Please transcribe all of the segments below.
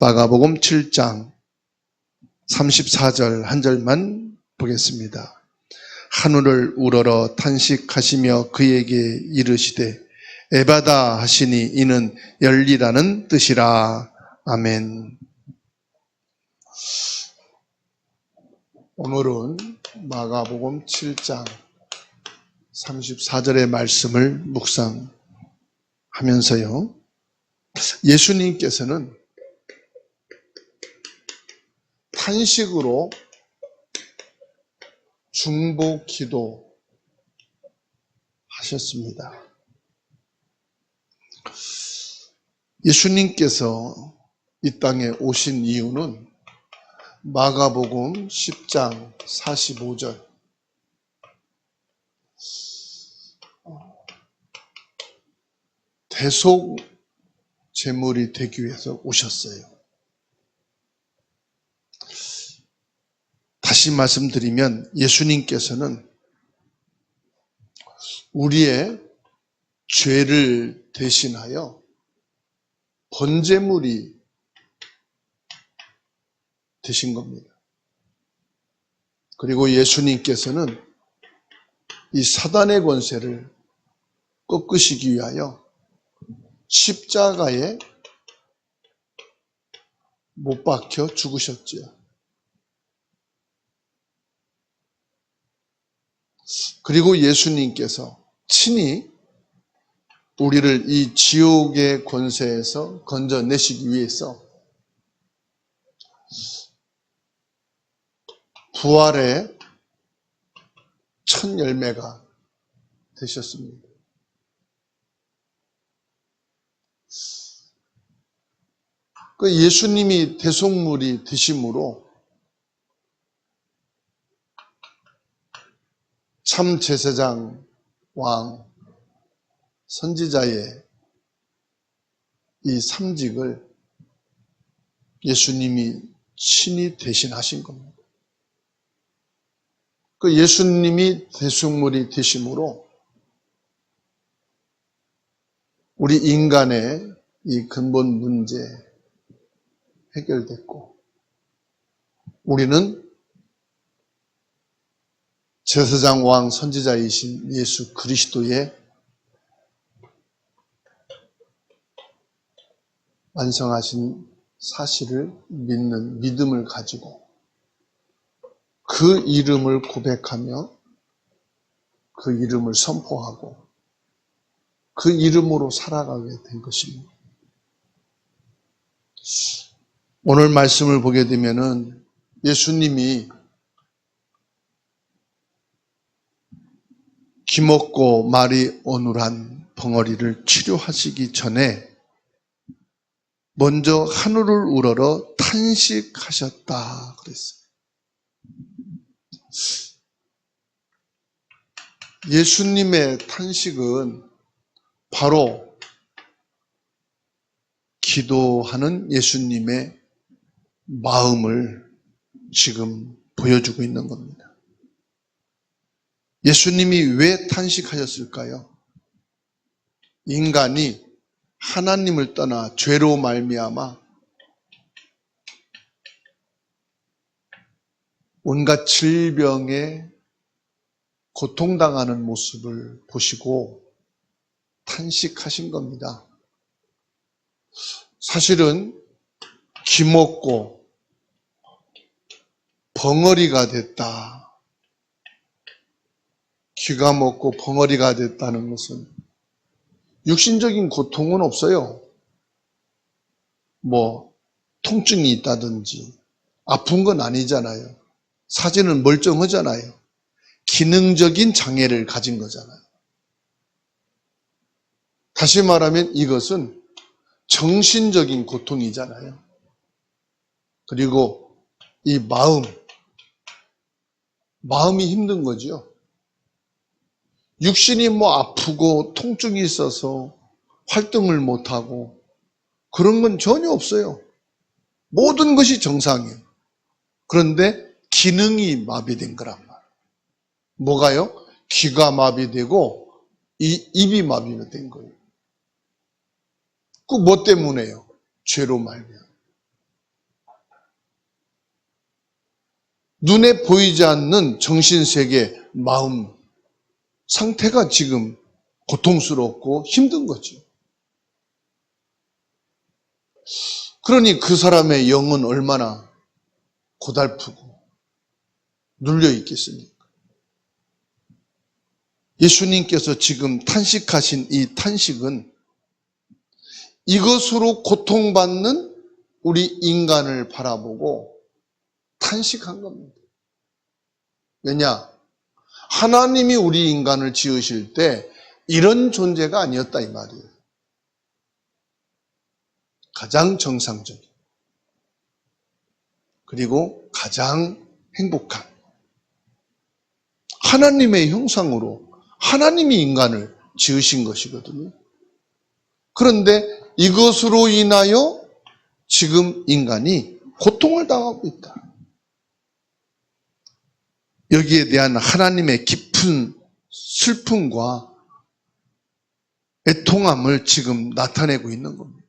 마가복음 7장 34절 한 절만 보겠습니다. 하늘을 우러러 탄식하시며 그에게 이르시되 에바다 하시니 이는 열리라는 뜻이라. 아멘. 오늘은 마가복음 7장 34절의 말씀을 묵상하면서요, 예수님께서는 탄식으로 중보 기도 하셨습니다. 예수님께서 이 땅에 오신 이유는 마가복음 10장 45절 대속 제물이 되기 위해서 오셨어요. 다시 말씀드리면 예수님께서는 우리의 죄를 대신하여 번제물이 되신 겁니다. 그리고 예수님께서는 이 사단의 권세를 꺾으시기 위하여 십자가에 못 박혀 죽으셨지요. 그리고 예수님께서 친히 우리를 이 지옥의 권세에서 건져내시기 위해서 부활의 첫 열매가 되셨습니다. 그 예수님이 대속물이 되심으로 참 제사장 왕 선지자의 이 삼직을 예수님이 친히 대신하신 겁니다. 그 예수님이 대속물이 되심으로 우리 인간의 이 근본 문제 해결됐고, 우리는 제사장 왕 선지자이신 예수 그리스도의 완성하신 사실을 믿는 믿음을 가지고 그 이름을 고백하며 그 이름을 선포하고 그 이름으로 살아가게 된 것입니다. 오늘 말씀을 보게 되면은 예수님이 기먹고 말이 어눌한 벙어리를 치료하시기 전에 먼저 하늘을 우러러 탄식하셨다 그랬어요. 예수님의 탄식은 바로 기도하는 예수님의 마음을 지금 보여주고 있는 겁니다. 예수님이 왜 탄식하셨을까요? 인간이 하나님을 떠나 죄로 말미암아 온갖 질병에 고통당하는 모습을 보시고 탄식하신 겁니다. 사실은 기먹고 벙어리가 됐다. 귀가 먹고 벙어리가 됐다는 것은 육신적인 고통은 없어요. 통증이 있다든지 아픈 건 아니잖아요. 사진은 멀쩡하잖아요. 기능적인 장애를 가진 거잖아요. 다시 말하면 이것은 정신적인 고통이잖아요. 그리고 이 마음이 힘든 거죠. 육신이 아프고 통증이 있어서 활동을 못하고 그런 건 전혀 없어요. 모든 것이 정상이에요. 그런데 기능이 마비된 거란 말이에요. 뭐가요? 귀가 마비되고 입이 마비된 거예요. 그 뭐 때문에요? 죄로 말미암아. 눈에 보이지 않는 정신세계, 마음 상태가 지금 고통스럽고 힘든 거죠. 그러니 그 사람의 영은 얼마나 고달프고 눌려 있겠습니까? 예수님께서 지금 탄식하신 이 탄식은 이것으로 고통받는 우리 인간을 바라보고 탄식한 겁니다. 왜냐? 하나님이 우리 인간을 지으실 때 이런 존재가 아니었다 이 말이에요. 가장 정상적인 그리고 가장 행복한 하나님의 형상으로 하나님이 인간을 지으신 것이거든요. 그런데 이것으로 인하여 지금 인간이 고통을 당하고 있다. 여기에 대한 하나님의 깊은 슬픔과 애통함을 지금 나타내고 있는 겁니다.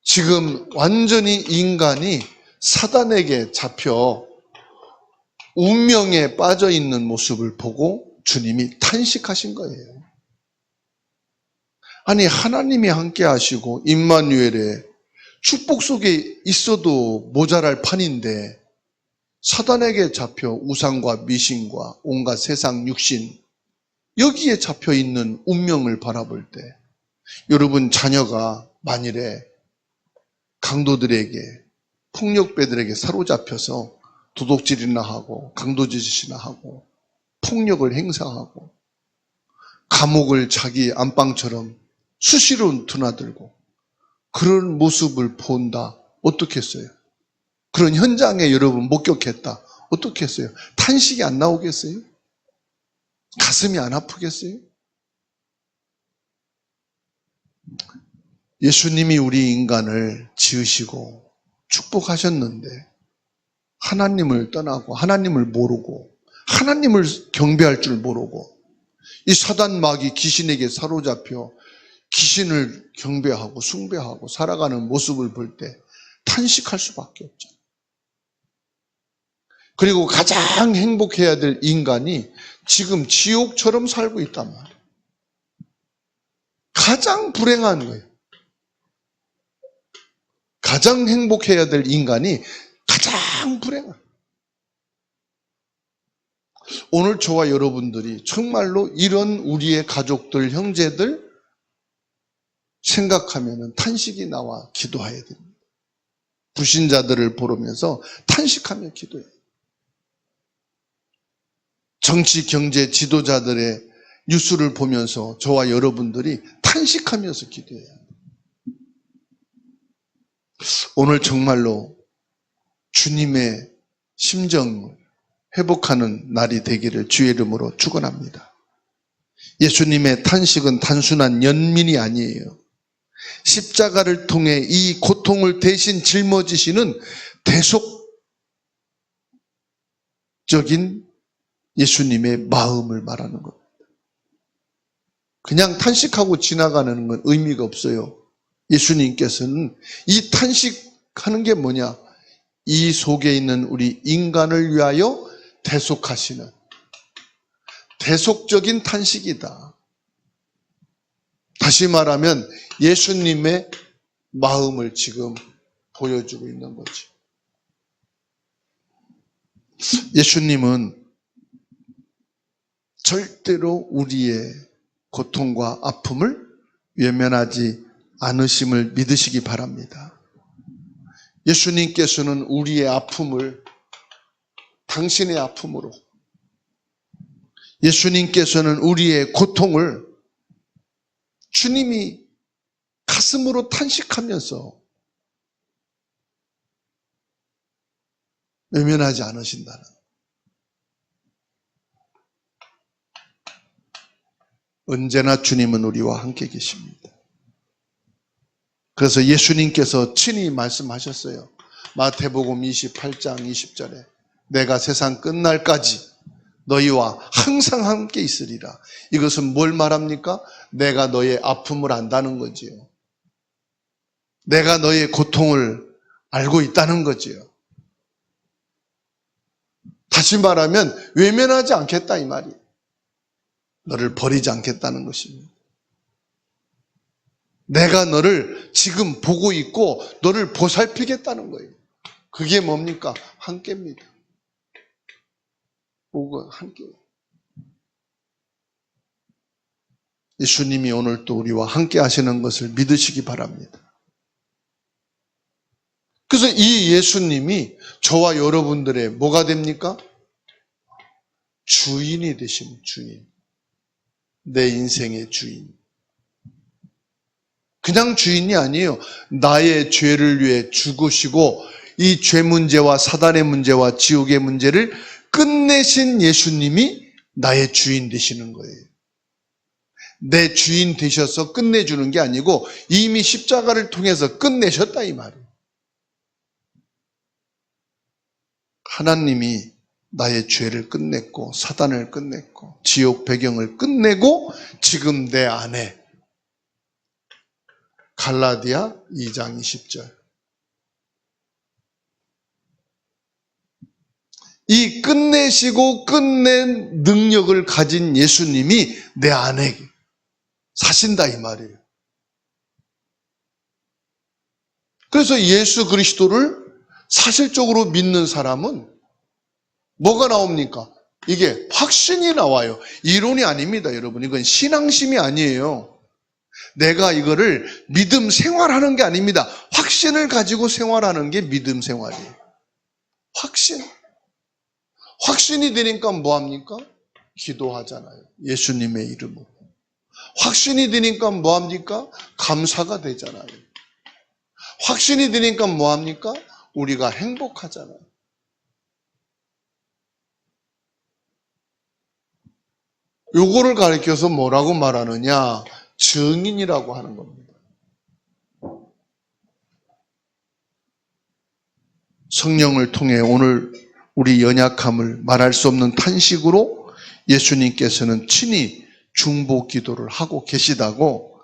지금 완전히 인간이 사단에게 잡혀 운명에 빠져 있는 모습을 보고 주님이 탄식하신 거예요. 아니, 하나님이 함께 하시고 임마누엘의 축복 속에 있어도 모자랄 판인데 사단에게 잡혀 우상과 미신과 온갖 세상 육신 여기에 잡혀 있는 운명을 바라볼 때 여러분 자녀가 만일에 강도들에게 폭력배들에게 사로잡혀서 도둑질이나 하고 강도짓이나 하고 폭력을 행사하고 감옥을 자기 안방처럼 수시로 드나들고 그런 모습을 본다. 어떻게 했어요? 그런 현장에 여러분 목격했다. 어떻게 했어요? 탄식이 안 나오겠어요? 가슴이 안 아프겠어요? 예수님이 우리 인간을 지으시고 축복하셨는데 하나님을 떠나고 하나님을 모르고 하나님을 경배할 줄 모르고 이 사단 마귀 귀신에게 사로잡혀 귀신을 경배하고 숭배하고 살아가는 모습을 볼 때 탄식할 수밖에 없죠. 그리고 가장 행복해야 될 인간이 지금 지옥처럼 살고 있단 말이에요. 가장 불행한 거예요. 가장 행복해야 될 인간이 가장 불행한. 오늘 저와 여러분들이 정말로 이런 우리의 가족들, 형제들 생각하면 탄식이 나와 기도해야 됩니다. 불신자들을 보면서 탄식하며 기도해요. 정치, 경제 지도자들의 뉴스를 보면서 저와 여러분들이 탄식하면서 기도해요. 오늘 정말로 주님의 심정을 회복하는 날이 되기를 주의 이름으로 축원합니다. 예수님의 탄식은 단순한 연민이 아니에요. 십자가를 통해 이 고통을 대신 짊어지시는 대속적인 예수님의 마음을 말하는 겁니다. 그냥 탄식하고 지나가는 건 의미가 없어요. 예수님께서는 이 탄식하는 게 뭐냐? 이 속에 있는 우리 인간을 위하여 대속하시는 대속적인 탄식이다. 다시 말하면 예수님의 마음을 지금 보여주고 있는 거지. 예수님은 절대로 우리의 고통과 아픔을 외면하지 않으심을 믿으시기 바랍니다. 예수님께서는 우리의 아픔을 당신의 아픔으로, 예수님께서는 우리의 고통을 주님이 가슴으로 탄식하면서 외면하지 않으신다는. 언제나 주님은 우리와 함께 계십니다. 그래서 예수님께서 친히 말씀하셨어요. 마태복음 28장 20절에 내가 세상 끝날까지 너희와 항상 함께 있으리라. 이것은 뭘 말합니까? 내가 너의 아픔을 안다는 거지요. 내가 너의 고통을 알고 있다는 거지요. 다시 말하면 외면하지 않겠다 이 말이에요. 너를 버리지 않겠다는 것입니다. 내가 너를 지금 보고 있고 너를 보살피겠다는 거예요. 그게 뭡니까? 함께입니다. 보고 함께. 예수님이 오늘 또 우리와 함께 하시는 것을 믿으시기 바랍니다. 그래서 이 예수님이 저와 여러분들의 뭐가 됩니까? 주인이 되신 주인. 내 인생의 주인. 그냥 주인이 아니에요. 나의 죄를 위해 죽으시고 이 죄 문제와 사단의 문제와 지옥의 문제를 끝내신 예수님이 나의 주인 되시는 거예요. 내 주인 되셔서 끝내주는 게 아니고 이미 십자가를 통해서 끝내셨다 이 말이에요. 하나님이 나의 죄를 끝냈고 사단을 끝냈고 지옥 배경을 끝내고 지금 내 안에 갈라디아 2장 20절 이 끝내시고 끝낸 능력을 가진 예수님이 내 안에 사신다 이 말이에요. 그래서 예수 그리스도를 사실적으로 믿는 사람은 뭐가 나옵니까? 이게 확신이 나와요. 이론이 아닙니다, 여러분. 이건 신앙심이 아니에요. 내가 이거를 믿음 생활하는 게 아닙니다. 확신을 가지고 생활하는 게 믿음 생활이에요. 확신. 확신이 되니까 뭐합니까? 기도하잖아요. 예수님의 이름으로. 확신이 되니까 뭐합니까? 감사가 되잖아요. 확신이 되니까 뭐합니까? 우리가 행복하잖아요. 요거를 가리켜서 뭐라고 말하느냐? 증인이라고 하는 겁니다. 성령을 통해 오늘 우리 연약함을 말할 수 없는 탄식으로 예수님께서는 친히 중보 기도를 하고 계시다고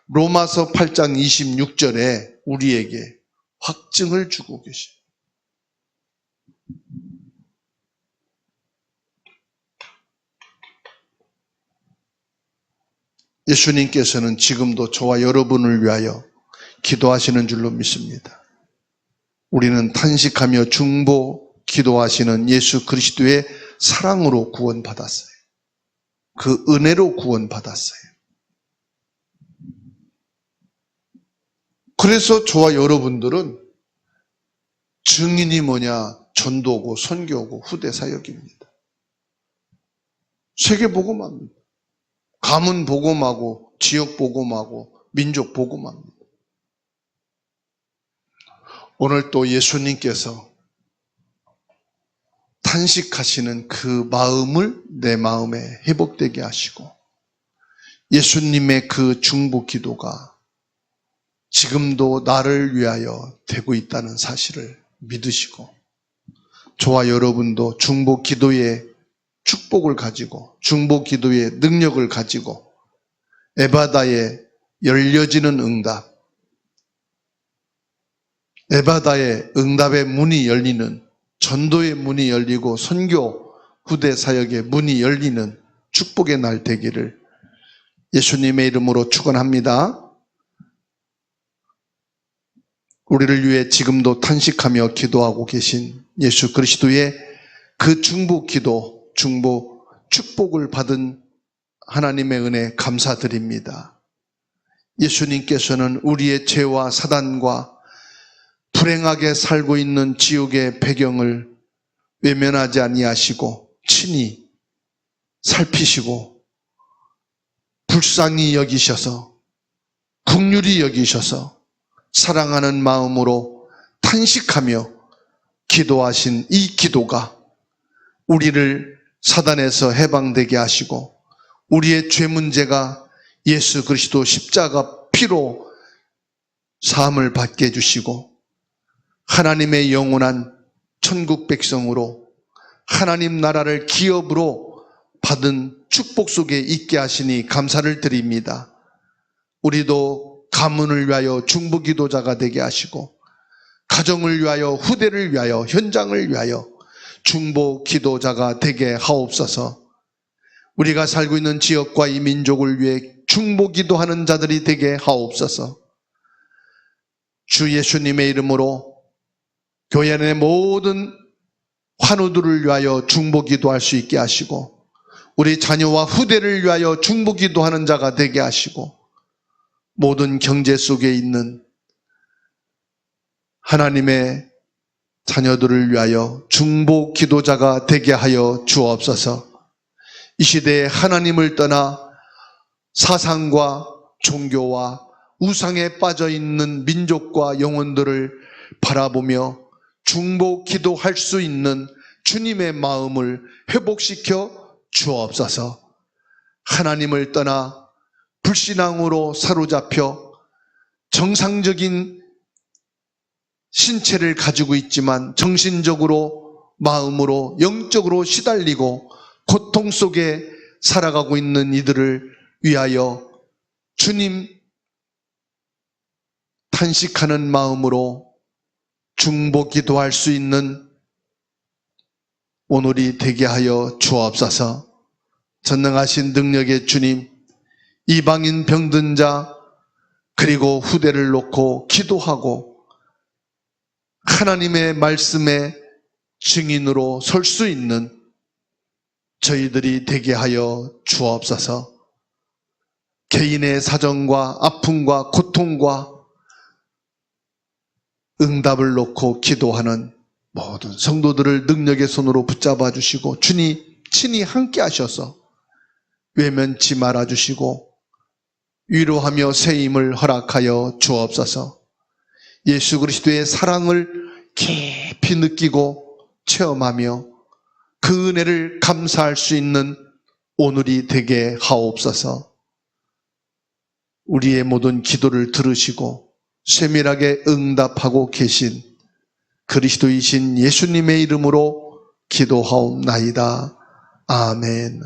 로마서 8장 26절에 우리에게 확증을 주고 계십니다. 예수님께서는 지금도 저와 여러분을 위하여 기도하시는 줄로 믿습니다. 우리는 탄식하며 중보 기도하시는 예수 그리스도의 사랑으로 구원받았어요. 그 은혜로 구원받았어요. 그래서 저와 여러분들은 증인이 뭐냐? 전도고 선교고 후대 사역입니다. 세계 복음합니다. 가문 복음하고 지역 복음하고 민족 복음합니다. 오늘 또 예수님께서 탄식하시는 그 마음을 내 마음에 회복되게 하시고 예수님의 그 중보 기도가 지금도 나를 위하여 되고 있다는 사실을 믿으시고 저와 여러분도 중보 기도의 축복을 가지고 중보 기도의 능력을 가지고 에바다에 열려지는 응답, 에바다의 응답의 문이 열리는 전도의 문이 열리고 선교 후대 사역의 문이 열리는 축복의 날 되기를 예수님의 이름으로 축원합니다. 우리를 위해 지금도 탄식하며 기도하고 계신 예수 그리스도의 그 중보 기도, 중보 축복을 받은 하나님의 은혜 감사드립니다. 예수님께서는 우리의 죄와 사단과 불행하게 살고 있는 지옥의 배경을 외면하지 아니하시고 친히 살피시고 불쌍히 여기셔서 긍휼히 여기셔서 사랑하는 마음으로 탄식하며 기도하신 이 기도가 우리를 사단에서 해방되게 하시고 우리의 죄 문제가 예수 그리스도 십자가 피로 사함을 받게 해주시고 하나님의 영원한 천국 백성으로 하나님 나라를 기업으로 받은 축복 속에 있게 하시니 감사를 드립니다. 우리도 가문을 위하여 중보 기도자가 되게 하시고 가정을 위하여, 후대를 위하여, 현장을 위하여 중보 기도자가 되게 하옵소서. 우리가 살고 있는 지역과 이 민족을 위해 중보 기도하는 자들이 되게 하옵소서. 주 예수님의 이름으로 교회 안의 모든 환우들을 위하여 중보 기도할 수 있게 하시고, 우리 자녀와 후대를 위하여 중보 기도하는 자가 되게 하시고, 모든 경제 속에 있는 하나님의 자녀들을 위하여 중보 기도자가 되게 하여 주옵소서. 이 시대에 하나님을 떠나 사상과 종교와 우상에 빠져 있는 민족과 영혼들을 바라보며 중보 기도할 수 있는 주님의 마음을 회복시켜 주옵소서. 하나님을 떠나 불신앙으로 사로잡혀 정상적인 신체를 가지고 있지만 정신적으로, 마음으로, 영적으로 시달리고 고통 속에 살아가고 있는 이들을 위하여 주님 탄식하는 마음으로 중보 기도할 수 있는 오늘이 되게 하여 주옵소서. 전능하신 능력의 주님, 이방인 병든 자 그리고 후대를 놓고 기도하고 하나님의 말씀의 증인으로 설 수 있는 저희들이 되게 하여 주옵소서. 개인의 사정과 아픔과 고통과 응답을 놓고 기도하는 모든 성도들을 능력의 손으로 붙잡아 주시고 주님 친히 함께 하셔서 외면치 말아 주시고 위로하며 새임을 허락하여 주옵소서. 예수 그리스도의 사랑을 깊이 느끼고 체험하며 그 은혜를 감사할 수 있는 오늘이 되게 하옵소서. 우리의 모든 기도를 들으시고 세밀하게 응답하고 계신 그리스도이신 예수님의 이름으로 기도하옵나이다. 아멘.